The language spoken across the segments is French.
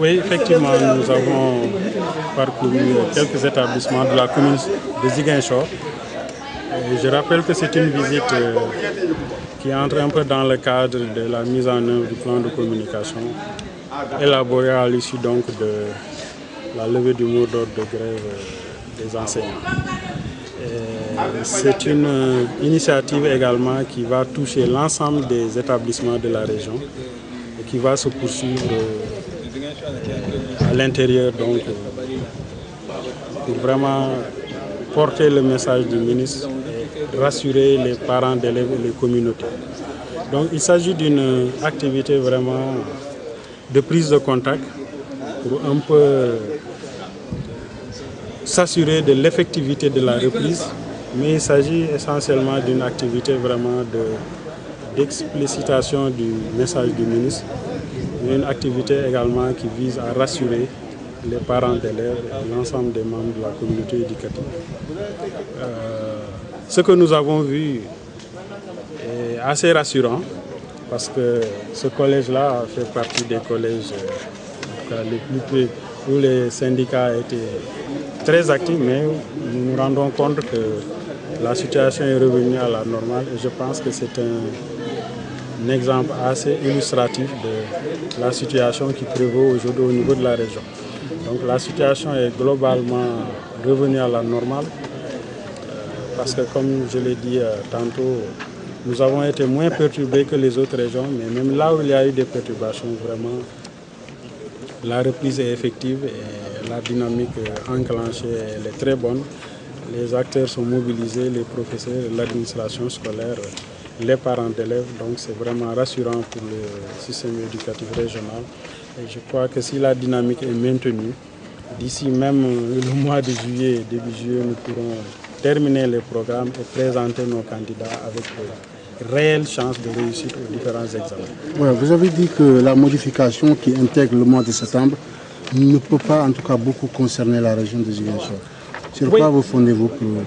Oui, effectivement, nous avons parcouru quelques établissements de la commune de Ziguinchor. Et je rappelle que c'est une visite qui entre un peu dans le cadre de la mise en œuvre du plan de communication élaboré à l'issue donc de la levée du mot d'ordre de grève des enseignants. C'est une initiative également qui va toucher l'ensemble des établissements de la région et qui va se poursuivre à l'intérieur donc pour vraiment porter le message du ministre et rassurer les parents d'élèves et les communautés. Donc il s'agit d'une activité vraiment de prise de contact pour un peu s'assurer de l'effectivité de la reprise, mais il s'agit essentiellement d'une activité vraiment d'explicitation du message du ministre, mais une activité également qui vise à rassurer les parents d'élèves et l'ensemble des membres de la communauté éducative. Ce que nous avons vu est assez rassurant parce que ce collège-là fait partie des collèges les plus où les syndicats étaient très actifs, mais nous nous rendons compte que la situation est revenue à la normale et je pense que c'est un exemple assez illustratif de la situation qui prévaut aujourd'hui au niveau de la région. Donc la situation est globalement revenue à la normale parce que comme je l'ai dit tantôt, nous avons été moins perturbés que les autres régions, mais même là où il y a eu des perturbations, vraiment, la reprise est effective et la dynamique enclenchée elle est très bonne. Les acteurs sont mobilisés, les professeurs, l'administration scolaire, les parents d'élèves. Donc c'est vraiment rassurant pour le système éducatif régional. Et je crois que si la dynamique est maintenue, d'ici même le mois de juillet, début juillet, nous pourrons terminer les programmes et présenter nos candidats avec de réelles chances de réussite aux différents examens. Ouais, vous avez dit que la modification qui intègre le mois de septembre ne peut pas en tout cas beaucoup concerner la région de Ziguinchor. Sur quoi vous fondez-vous pour le dire?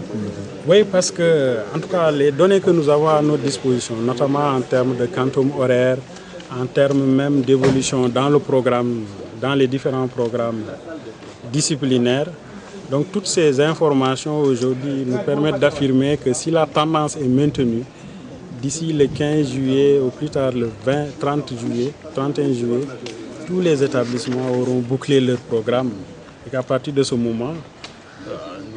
Oui, parce que en tout cas les données que nous avons à notre disposition, notamment en termes de quantum horaire, en termes même d'évolution dans le programme, dans les différents programmes disciplinaires, donc toutes ces informations aujourd'hui nous permettent d'affirmer que si la tendance est maintenue, d'ici le 15 juillet, au plus tard le 31 juillet, tous les établissements auront bouclé leur programme et qu'à partir de ce moment,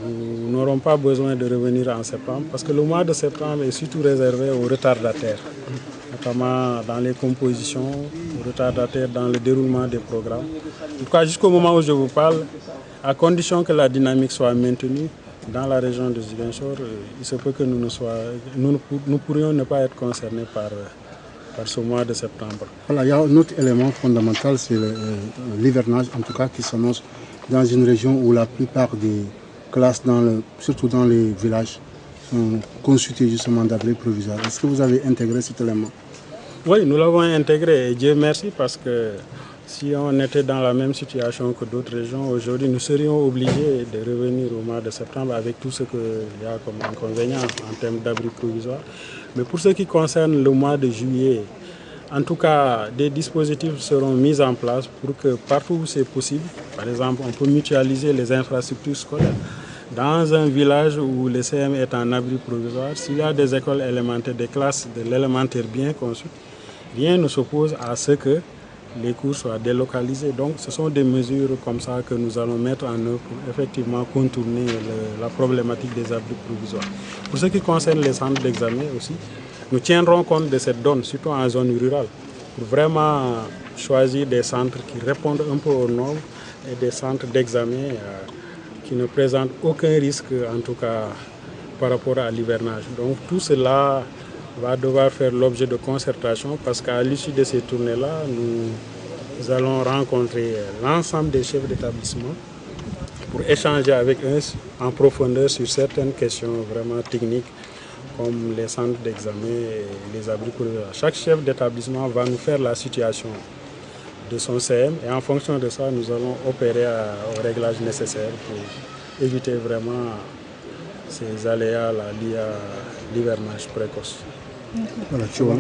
nous n'aurons pas besoin de revenir en septembre parce que le mois de septembre est surtout réservé aux retardataires, notamment dans les compositions, aux retardataires dans le déroulement des programmes. En tout cas, jusqu'au moment où je vous parle, à condition que la dynamique soit maintenue, dans la région de Ziguinchor, il se peut que nous pourrions ne pas être concernés par ce mois de septembre. Voilà, il y a un autre élément fondamental, c'est l'hivernage, en tout cas, qui s'annonce dans une région où la plupart des classes, surtout dans les villages, sont constituées justement d'abris provisoires. Est-ce que vous avez intégré cet élément? Oui, nous l'avons intégré et Dieu merci parce que si on était dans la même situation que d'autres régions, aujourd'hui nous serions obligés de revenir au mois de septembre avec tout ce qu'il y a comme inconvénient en termes d'abris provisoires. Mais pour ce qui concerne le mois de juillet, en tout cas, des dispositifs seront mis en place pour que partout où c'est possible, par exemple, on peut mutualiser les infrastructures scolaires. Dans un village où le CM est en abri provisoire, s'il y a des écoles élémentaires, des classes de l'élémentaire bien conçues, rien ne s'oppose à ce que les cours soient délocalisés. Donc ce sont des mesures comme ça que nous allons mettre en œuvre pour effectivement contourner la problématique des abris provisoires. Pour ce qui concerne les centres d'examen aussi, nous tiendrons compte de cette donne, surtout en zone rurale, pour vraiment choisir des centres qui répondent un peu aux normes et des centres d'examen qui ne présentent aucun risque, en tout cas par rapport à l'hivernage. Donc tout cela va devoir faire l'objet de concertation parce qu'à l'issue de ces tournées-là, nous allons rencontrer l'ensemble des chefs d'établissement pour échanger avec eux en profondeur sur certaines questions vraiment techniques comme les centres d'examen et les abris provisoires. Chaque chef d'établissement va nous faire la situation de son CM et en fonction de ça, nous allons opérer au réglage nécessaire pour éviter vraiment ces aléas liés à l'hivernage précoce. Voilà, tu vois.